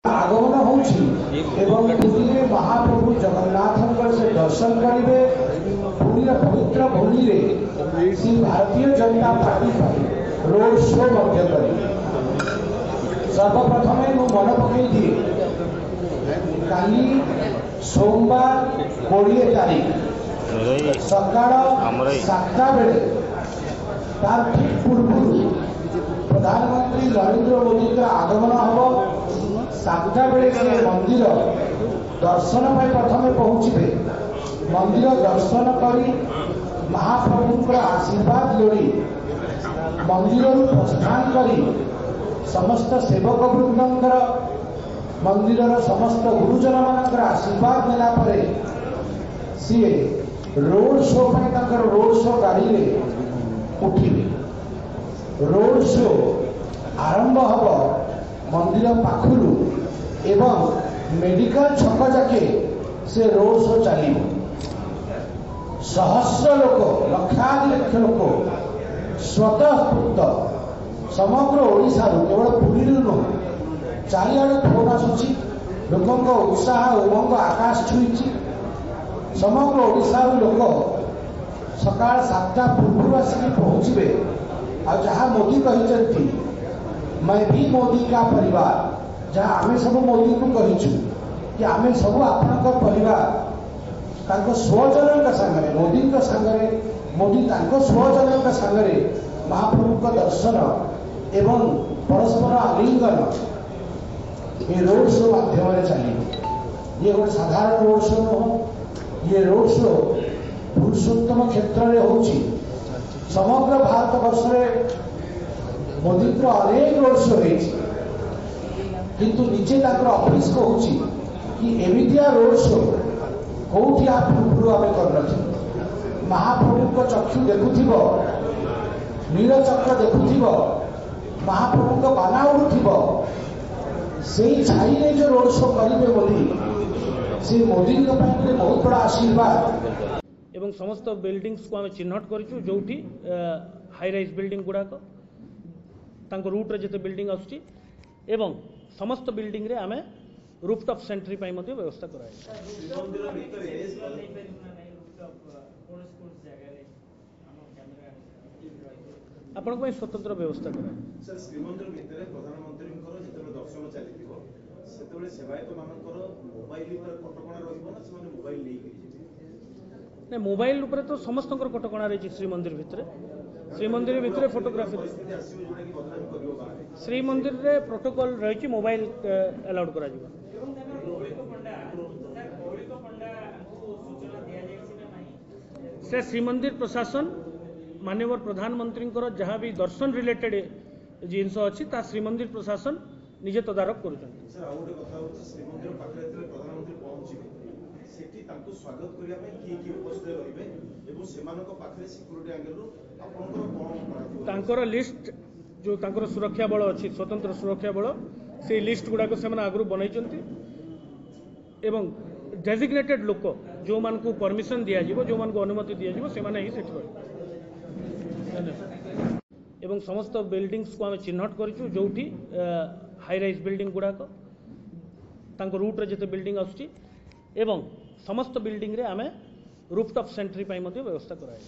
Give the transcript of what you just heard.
आगमन होउछि एवं पुरी महाप्रभु जगन्नाथ से दर्शन करेंगे। पुरी पवित्र भूमि रे Shri Bharatiya Janata party road show मध्य करेंगे। सर्वप्रथमे मु मन पकई दिए काली सोमवार 20 तारीख सकाळ 7टा बेले तार ठीक पूर्व प्रधानमंत्री नरेंद्र मोदी का आगमन हम 7टा बेले से मंदिर दर्शन पर प्रथमे पहुँचे। मंदिर दर्शन करी महाप्रभु आशीर्वाद लोड़ी मंदिर प्रस्थान करी समस्त सेवक वृंदर मंदिर समस्त गुरुजन मान आशीर्वाद नेला परे सी रोड शो रोड शो गाड़ी में उठिले। रोड शो आरंभ हम मंदिर पाखुरु एवं मेडिकल छक जाके से रोड शो चलो। सहस्र लोक लक्षाधिक लोक स्वतःस्फूर्त समग्र ओडिशा केवल पुरी नुह चारिआडे फोन आसुची लोकों उत्साह उमंग आकाश छुई। समग्र ओडिशा लोक सकाल 7टा पूर्व आसिक पहुँचे। आ जहाँ मोदी कहते मैं भी मोदी का परिवार जहाँ आम सब मोदी को कहीचु कि आम सब आपण परिवार स्वजन सांगे मोदी सांगे मोदी स्वजन सांगे महाप्रभु का दर्शन एवं परस्पर आलिंगन ये रोड शो माध्यम चलो। ये गोटे साधारण रोड शो नुह। ये रोड शो पुरुषोत्तम क्षेत्र में होची। समग्र भारत वर्ष में मोदी अनेक रोड शो किंतु निजे ऑफिस कहूँ कि एमितिया रोड शो कौटी पूर्व आम कर महाप्रभु चक्षु देखुव नीलचक्र देखुव महाप्रभु बाना उड़ुव से छाई जो रोड शो करेंगे मोदी से मोदी बहुत बड़ा आशीर्वाद। एवं समस्त बिल्डिंग्स को आम चिन्हट करूँ जो हाई राइज बिल्डिंग गुड़ाक रूट रे जिते बिल्डिंग आसुची एवं समस्त बिल्डिंग रे आमे रूफटॉप सेंट्री पाई मध्य व्यवस्था कराई। आपण को स्वतंत्र व्यवस्था कराई। सर श्रीमंदिर भितर प्रधानमंत्री जेतेबेले दर्शन चलिथिबो सेतेबेले सेवायत मानकर मोबाइल पर कटकणा रहिबो ना से मोबाइल नै ने मोबाइल ऊपर तो समस्त कटकणा रही। श्रीमंदिर भितर श्रीमंदिर भितर फोटोग्राफी श्रीमंदिर रे प्रोटोकॉल रही मोबाइल अलाउड करा जिवो। से श्रीमंदिर प्रशासन माननीय प्रधानमंत्री जहाँ भी दर्शन रिलेटेड जिनस अच्छी श्रीमंदिर प्रशासन निजे तदारक कर स्वागत करने लिस्ट जो सुरक्षा बल अच्छी स्वतंत्र सुरक्षा बल से लिस्ट गुड़ाक से आगु बनई एवं डेजिग्नेटेड लोक जो मान को परमिशन दिज्व जो मान को अनुमति दिज्व से एवं समस्त बिल्डिंग्स को आम चिन्हट करूँ जो हाई राइज बिल्डिंग गुड़ाक रूट रे जिते बिल्डिंग आसुची एवं समस्त बिल्डिंग रे आमे रूफटॉप सेंट्री पाई मध्य व्यवस्था कराई।